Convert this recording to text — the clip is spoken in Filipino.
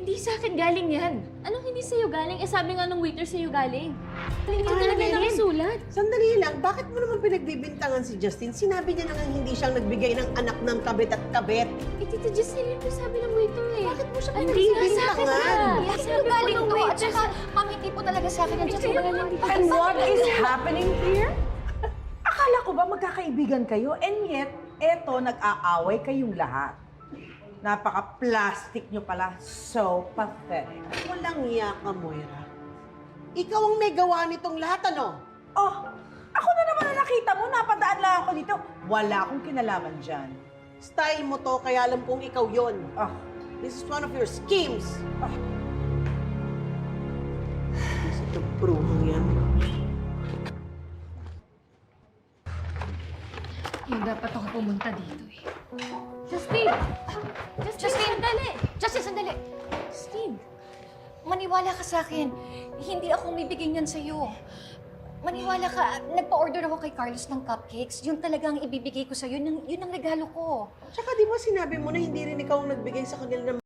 Hindi sa akin galing yan. Anong hindi sa'yo galing? Eh sabi nga ng waiter sa'yo galing. Hindi Ah, talaga Lynn. nakasulat. Sandali lang, bakit mo naman pinagbibintangan si Justin? Sinabi niya na nga hindi siyang nagbigay ng anak ng kabit at kabit. Eh, Tita Jesseline po sabi ng waiter eh. Bakit mo siya Hindi pinagbibintangan? sa akin yan. Yes, Sabi po galing ng to. At waiter saka, ma'am, hindi po talaga sa akin. Just Kaya wala nga, lang dito. And what is happening here? Akala ko ba magkakaibigan kayo? And yet, eto, nag-aaway kayong lahat. Napaka-plastic nyo pala. So pathetic. Walang iya ka, Moira. Ikaw ang may gawa nitong lahat, ano? Oh, ako na naman na nakita mo. Napadaan lang ako dito. Wala akong kinalaman dyan. Style mo to, kaya alam kong ikaw yon. Ah, This is one of your schemes. ah. Sa bruhang yan. Yung dapat ako pumunta dito eh. Justin! Justin, sandali! Justin, sandali! Justin! Maniwala ka sa akin. Hindi ako bibigyan niyan sa'yo. Maniwala ka, nagpa-order ako kay Carlos ng cupcakes. Yun talagang ibibigay ko sa'yo. Yun ang regalo ko. Tsaka di ba sinabi mo na hindi rin ikaw ang nagbigay sa kanila ng